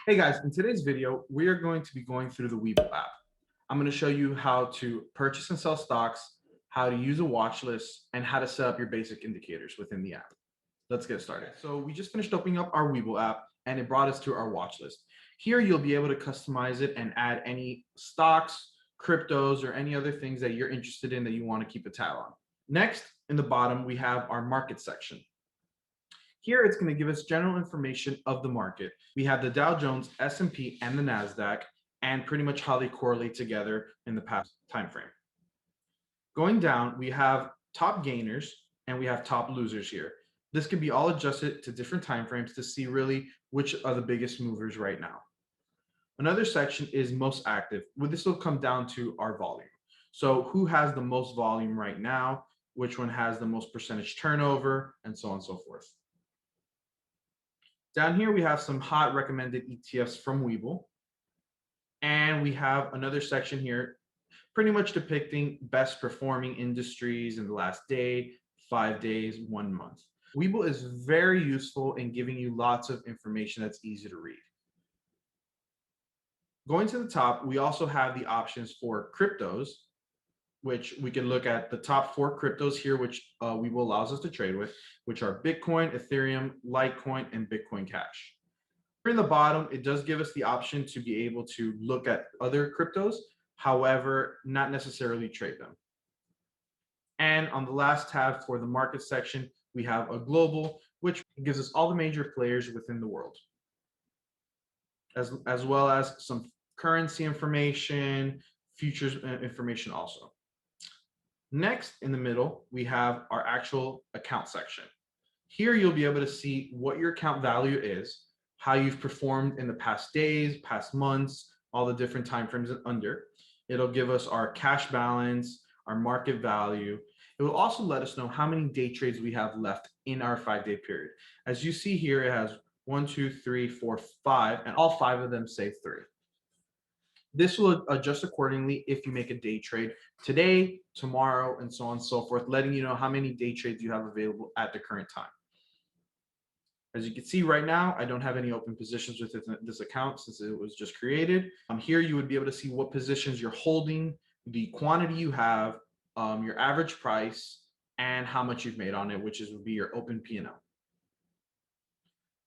Hey guys, in today's video, we are going to be going through the Webull app. I'm going to show you how to purchase and sell stocks, how to use a watch list, and how to set up your basic indicators within the app. Let's get started. So we just finished opening up our Webull app and it brought us to our watch list. Here you'll be able to customize it and add any stocks, cryptos, or any other things that you're interested in that you want to keep a tab on. Next, in the bottom, we have our market section. Here, it's going to give us general information of the market. We have the Dow Jones, S&P, and the NASDAQ, and pretty much how they correlate together in the past time frame. Going down, we have top gainers and we have top losers here. This can be all adjusted to different time frames to see really which are the biggest movers right now. Another section is most active. Well, this will come down to our volume. So who has the most volume right now, which one has the most percentage turnover, and so on and so forth. Down here, we have some hot recommended ETFs from Webull. And we have another section here, pretty much depicting best performing industries in the last day, 5 days, 1 month. Webull is very useful in giving you lots of information that's easy to read. Going to the top, we also have the options for cryptos, which we can look at the top 4 cryptos here, which Webull allows us to trade with, which are Bitcoin, Ethereum, Litecoin, and Bitcoin Cash. Here in the bottom, it does give us the option to be able to look at other cryptos, however, not necessarily trade them. And on the last tab for the market section, we have a global, which gives us all the major players within the world, as well as some currency information, futures information also. Next, in the middle, we have our actual account section. Here, you'll be able to see what your account value is, how you've performed in the past days, past months, all the different time frames under. It'll give us our cash balance, our market value. It will also let us know how many day trades we have left in our 5-day period. As you see here, it has 1, 2, 3, 4, 5, and all 5 of them say 3. This will adjust accordingly if you make a day trade today, tomorrow, and so on and so forth, letting you know how many day trades you have available at the current time. As you can see right now, I don't have any open positions with this account since it was just created. Here you would be able to see what positions you're holding, the quantity you have, your average price, and how much you've made on it, which would be your open P&L.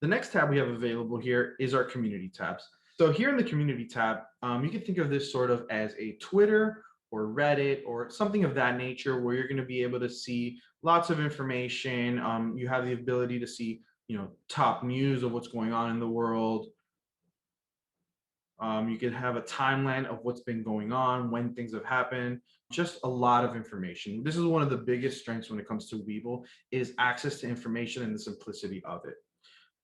The next tab we have available here is our community tabs. So here in the community tab, you can think of this sort of as a Twitter or Reddit or something of that nature, where you're going to be able to see lots of information. You have the ability to see top news of what's going on in the world. You can have a timeline of what's been going on, when things have happened, just a lot of information. This is one of the biggest strengths when it comes to Webull, is access to information and the simplicity of it.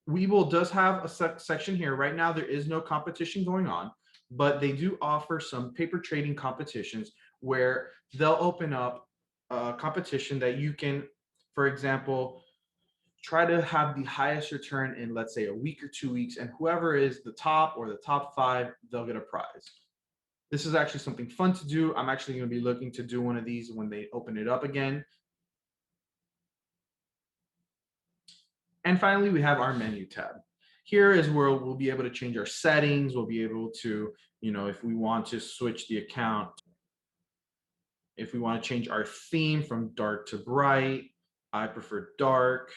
Webull does have a section here. Right now, there is no competition going on, but they do offer some paper trading competitions where they'll open up a competition that you can, for example, try to have the highest return in, let's say, a week or 2 weeks, and whoever is the top or the top 5, they'll get a prize. This is actually something fun to do. I'm actually going to be looking to do one of these when they open it up again. And finally, we have our menu tab. Here is where we'll be able to change our settings. We'll be able to, if we want to switch the account, if we want to change our theme from dark to bright. I prefer dark.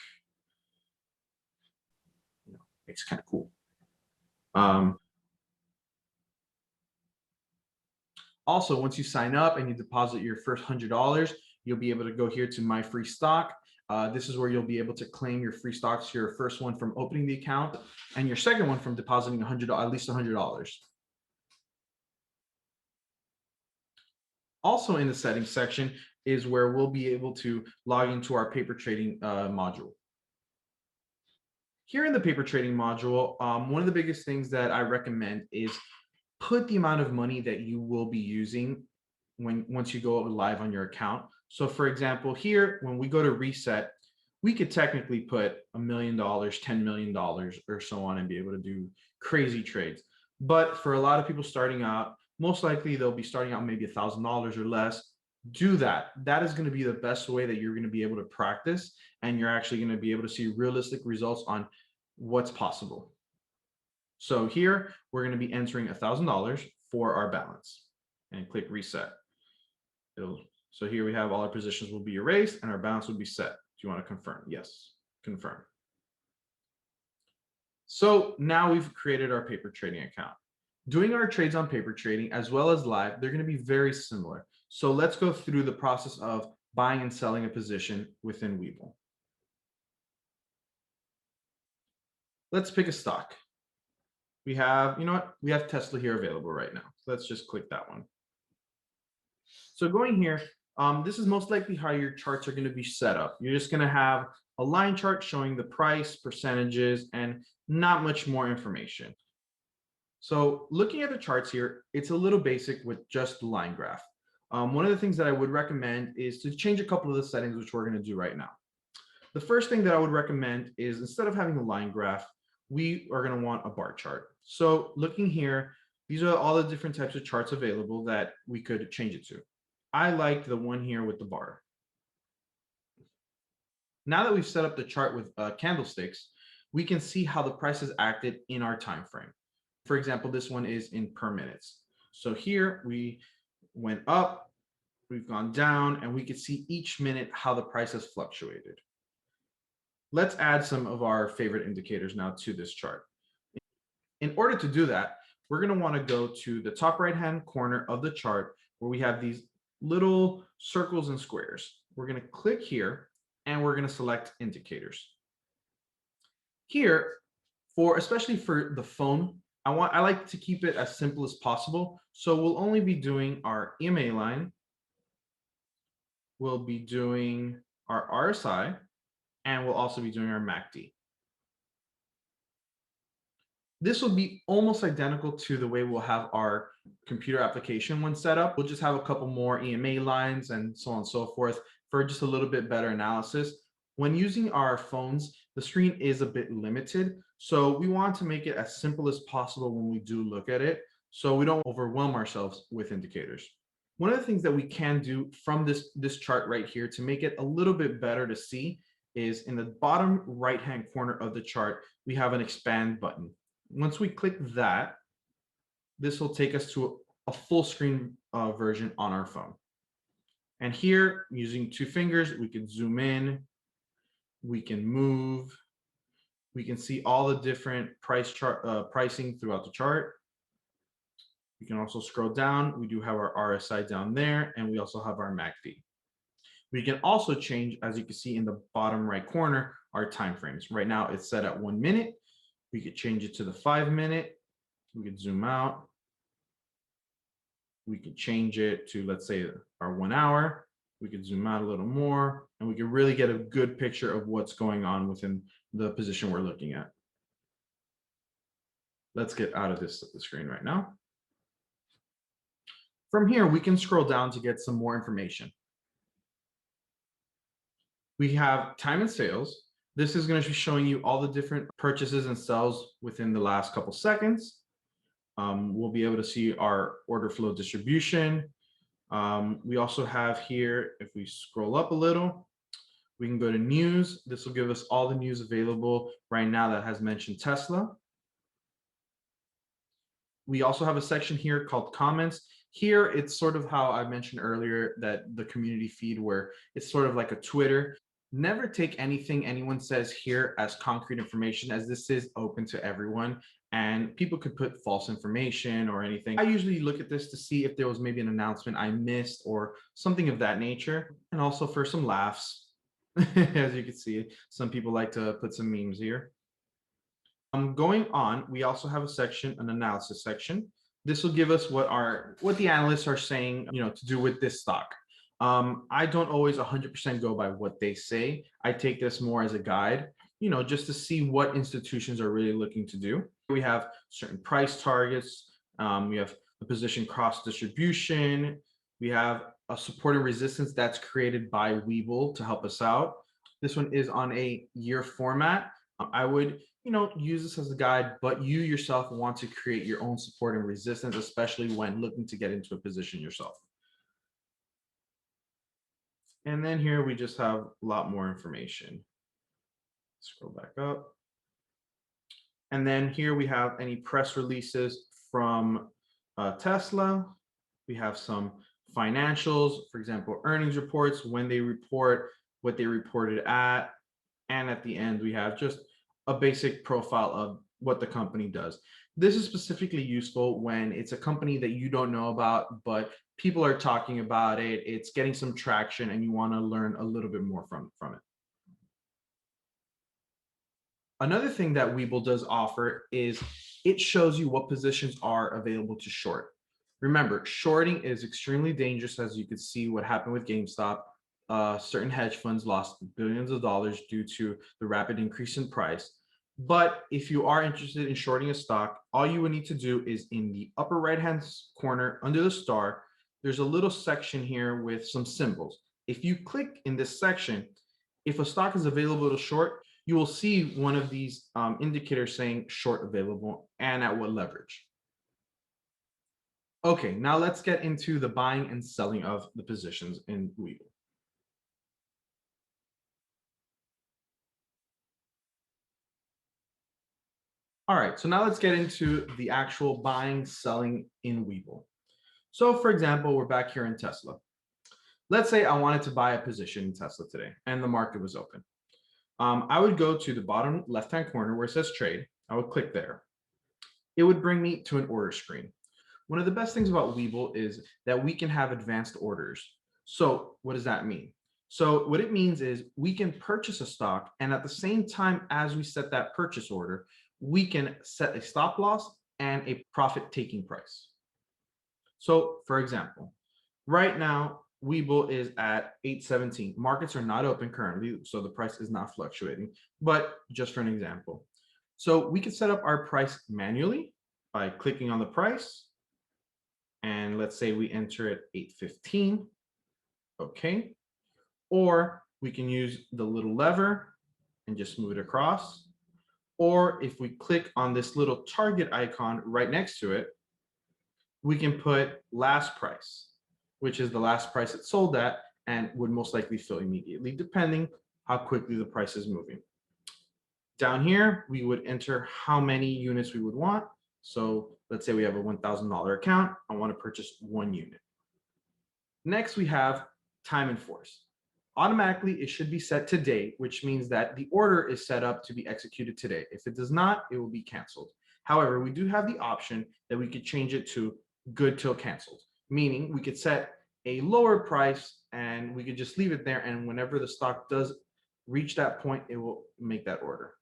It's kind of cool. Also, once you sign up and you deposit your first $100, you'll be able to go here to My Free Stock. This is where you'll be able to claim your free stocks, your first one from opening the account, and your second one from depositing at least $100. Also in the settings section is where we'll be able to log into our paper trading module. Here in the paper trading module, one of the biggest things that I recommend is put the amount of money that you will be using once you go live on your account. So for example, here, when we go to reset, we could technically put $1 million, $10 million or so on and be able to do crazy trades. But for a lot of people starting out, most likely they'll be starting out maybe $1,000 or less. Do that. That is going to be the best way that you're going to be able to practice, and you're actually going to be able to see realistic results on what's possible. So here we're going to be entering $1,000 for our balance and click reset. So here we have all our positions will be erased and our balance will be set. Do you want to confirm? Yes, confirm. So now we've created our paper trading account. Doing our trades on paper trading as well as live, they're going to be very similar. So let's go through the process of buying and selling a position within Webull. Let's pick a stock. We have, you know what? We have Tesla here available right now. So let's just click that one. So going here, this is most likely how your charts are going to be set up. You're just going to have a line chart showing the price, percentages, and not much more information. So looking at the charts here, it's a little basic with just the line graph. One of the things that I would recommend is to change a couple of the settings, which we're going to do right now. The first thing that I would recommend is instead of having a line graph, we are going to want a bar chart. So looking here, these are all the different types of charts available that we could change it to. I like the one here with the bar. Now that we've set up the chart with candlesticks, we can see how the price has acted in our time frame. For example, this one is in per minutes. So here we went up, we've gone down, and we can see each minute how the price has fluctuated. Let's add some of our favorite indicators now to this chart. In order to do that, we're going to want to go to the top right-hand corner of the chart where we have these little circles and squares. We're going to click here and we're going to select indicators. Here, especially for the phone, I like to keep it as simple as possible. So we'll only be doing our EMA line, we'll be doing our RSI, and we'll also be doing our MACD. This will be almost identical to the way we'll have our computer application one set up. We'll just have a couple more EMA lines and so on and so forth for just a little bit better analysis. When using our phones, the screen is a bit limited. So we want to make it as simple as possible when we do look at it, so we don't overwhelm ourselves with indicators. One of the things that we can do from this chart right here to make it a little bit better to see is in the bottom right-hand corner of the chart, we have an expand button. Once we click that, this will take us to a full screen version on our phone. And here, using two fingers, we can zoom in, we can move, we can see all the different pricing throughout the chart. We can also scroll down. We do have our RSI down there, and we also have our MACD. We can also change, as you can see in the bottom right corner, our time frames. Right now, it's set at 1 minute. We could change it to the 5 minute. We could zoom out. We could change it to, let's say, our 1 hour. We could zoom out a little more, and we can really get a good picture of what's going on within the position we're looking at. Let's get out of the screen right now. From here, we can scroll down to get some more information. We have time and sales. This is going to be showing you all the different purchases and sells within the last couple seconds. We'll be able to see our order flow distribution. We also have here, if we scroll up a little, we can go to news. This will give us all the news available right now that has mentioned Tesla. We also have a section here called comments. Here, it's sort of how I mentioned earlier that the community feed where it's sort of like a Twitter. Never take anything anyone says here as concrete information, as this is open to everyone and people could put false information or anything. I usually look at this to see if there was maybe an announcement I missed or something of that nature, and also for some laughs. As you can see, some people like to put some memes here. Going on, we also have a section, an analysis section. This will give us what the analysts are saying, to do with this stock. I don't always 100% go by what they say. I take this more as a guide, just to see what institutions are really looking to do. We have certain price targets. We have the position cross distribution. We have a support and resistance that's created by Webull to help us out. This one is on a year format. I would, use this as a guide, but you yourself want to create your own support and resistance, especially when looking to get into a position yourself. And then here we just have a lot more information. Scroll back up. And then here we have any press releases from Tesla. We have some financials, for example, earnings reports, when they report, what they reported at. And at the end, we have just a basic profile of what the company does. This is specifically useful when it's a company that you don't know about, but people are talking about it, it's getting some traction, and you want to learn a little bit more from it. Another thing that Webull does offer is it shows you what positions are available to short. Remember, shorting is extremely dangerous, as you could see what happened with GameStop. Certain hedge funds lost billions of dollars due to the rapid increase in price. But if you are interested in shorting a stock, all you would need to do is in the upper right-hand corner under the star, there's a little section here with some symbols. If you click in this section, if a stock is available to short, you will see one of these indicators saying short available and at what leverage. Okay, now let's get into the buying and selling of the positions in Webull. All right, so now let's get into the actual buying, selling in Webull. So for example, we're back here in Tesla. Let's say I wanted to buy a position in Tesla today and the market was open. I would go to the bottom left-hand corner where it says trade. I would click there. It would bring me to an order screen. One of the best things about Webull is that we can have advanced orders. So what does that mean? So what it means is we can purchase a stock, and at the same time as we set that purchase order, we can set a stop loss and a profit taking price. So for example, right now, Webull is at 817. Markets are not open currently, so the price is not fluctuating, but just for an example. So we can set up our price manually by clicking on the price. And let's say we enter at 815. Okay. Or we can use the little lever and just move it across. Or if we click on this little target icon right next to it, we can put last price, which is the last price it sold at and would most likely fill immediately, depending how quickly the price is moving. Down here, we would enter how many units we would want. So let's say we have a $1,000 account. I want to purchase 1 unit. Next, we have time in force. Automatically, it should be set to date, which means that the order is set up to be executed today. If it does not, it will be canceled. However, we do have the option that we could change it to good till canceled, meaning we could set a lower price and we could just leave it there. And whenever the stock does reach that point, it will make that order.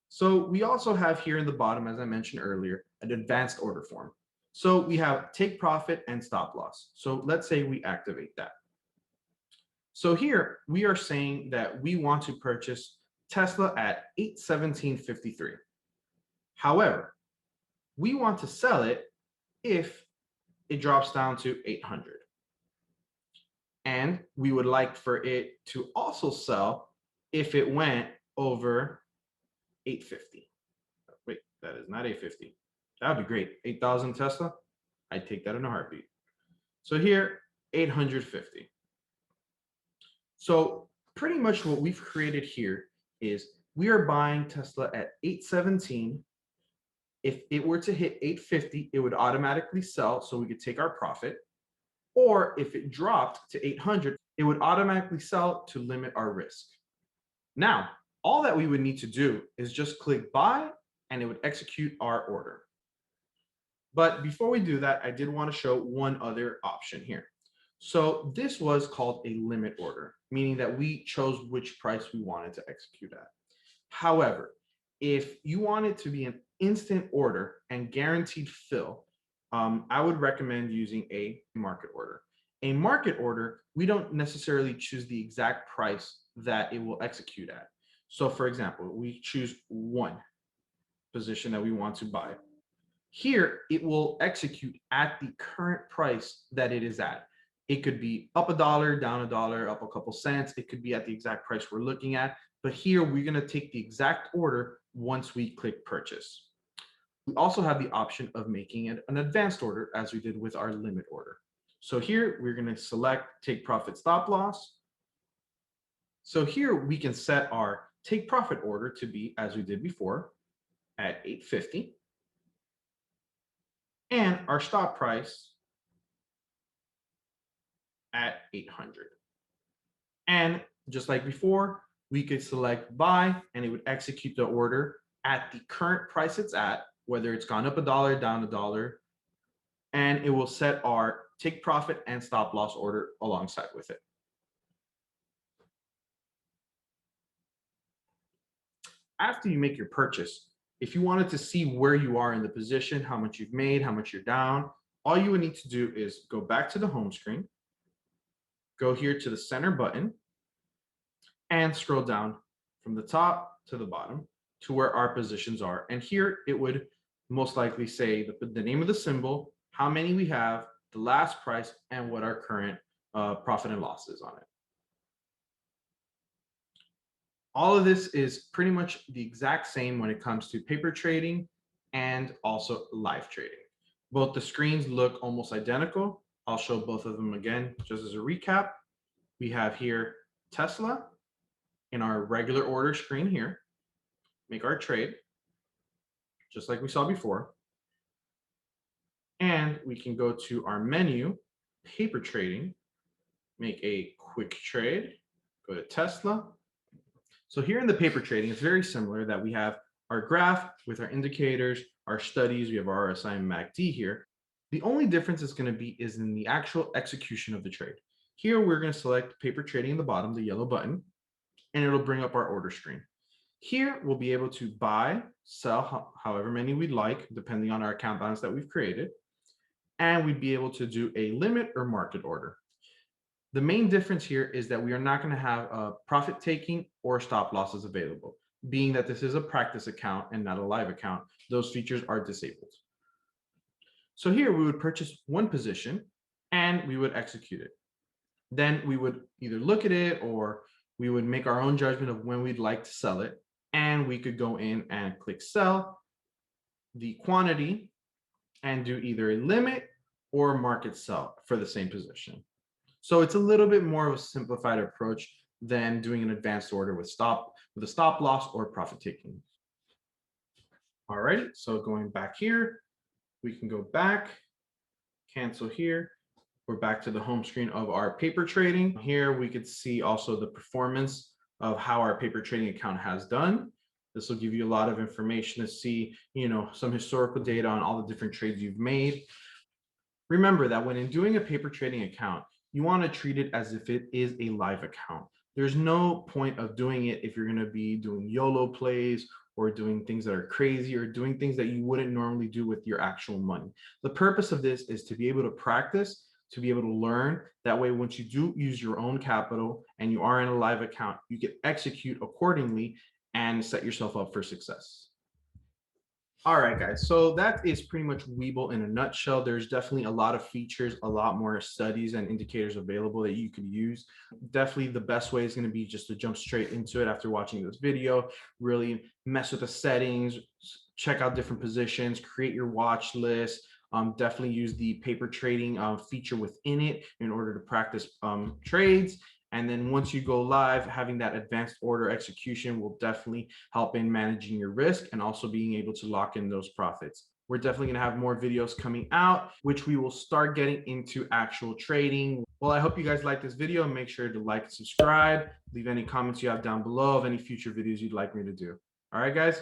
So we also have here in the bottom, as I mentioned earlier, an advanced order form. So we have take profit and stop loss. So let's say we activate that. So here we are saying that we want to purchase Tesla at 817.53. However, we want to sell it if it drops down to 800. And we would like for it to also sell if it went over 850. Wait, that is not 850. That would be great. 8,000 Tesla, I'd take that in a heartbeat. So here, 850. So pretty much what we've created here is we are buying Tesla at 817. If it were to hit 850, it would automatically sell, so we could take our profit. Or if it dropped to 800, it would automatically sell to limit our risk. Now, all that we would need to do is just click buy and it would execute our order. But before we do that, I did want to show one other option here. So this was called a limit order, meaning that we chose which price we wanted to execute at. However, if you want it to be an instant order and guaranteed fill, I would recommend using a market order. A market order, we don't necessarily choose the exact price that it will execute at. So for example, we choose one position that we want to buy. Here, it will execute at the current price that it is at. It could be up $1, down $1, up a couple cents. It could be at the exact price we're looking at. But here, we're going to take the exact order once we click purchase. We also have the option of making it an advanced order, as we did with our limit order. So here, we're going to select take profit stop loss. So here, we can set our take profit order to be, as we did before, at 850, and our stop price at 800. And just like before, we could select buy and it would execute the order at the current price it's at, whether it's gone up $1, down $1, and it will set our take profit and stop loss order alongside with it. After you make your purchase, if you wanted to see where you are in the position, how much you've made, how much you're down, all you would need to do is go back to the home screen, go here to the center button, and scroll down from the top to the bottom to where our positions are. And here it would most likely say the name of the symbol, how many we have, the last price, and what our current profit and loss is on it. All of this is pretty much the exact same when it comes to paper trading and also live trading. Both the screens look almost identical. I'll show both of them again just as a recap. We have here Tesla in our regular order screen here. Make our trade, just like we saw before. And we can go to our menu, paper trading, make a quick trade, go to Tesla. So here in the paper trading, it's very similar that we have our graph with our indicators, our studies, we have our RSI and MACD here. The only difference is going to be is in the actual execution of the trade. Here, we're going to select paper trading in the bottom, the yellow button, and it'll bring up our order screen. Here, we'll be able to buy, sell however many we'd like, depending on our account balance that we've created. And we'd be able to do a limit or market order. The main difference here is that we are not going to have profit taking or stop losses available. Being that this is a practice account and not a live account, those features are disabled. So here we would purchase one position and we would execute it. Then we would either look at it or we would make our own judgment of when we'd like to sell it. And we could go in and click sell, the quantity, and do either a limit or market sell for the same position. So it's a little bit more of a simplified approach than doing an advanced order with a stop loss or profit taking. All right, so going back here, we can go back, cancel here. We're back to the home screen of our paper trading. Here we could see also the performance of how our paper trading account has done. This will give you a lot of information to see, some historical data on all the different trades you've made. Remember that when doing a paper trading account, you want to treat it as if it is a live account. There's no point of doing it if you're going to be doing YOLO plays or doing things that are crazy or doing things that you wouldn't normally do with your actual money. The purpose of this is to be able to practice, to be able to learn. That way, once you do use your own capital and you are in a live account, you can execute accordingly and set yourself up for success. All right, guys. So that is pretty much Webull in a nutshell. There's definitely a lot of features, a lot more studies and indicators available that you could use. Definitely the best way is going to be just to jump straight into it after watching this video, really mess with the settings, check out different positions, create your watch list. Definitely use the paper trading feature within it in order to practice trades. And then once you go live, having that advanced order execution will definitely help in managing your risk and also being able to lock in those profits. We're definitely going to have more videos coming out, which we will start getting into actual trading. Well, I hope you guys like this video and make sure to like and subscribe. Leave any comments you have down below of any future videos you'd like me to do. All right, guys.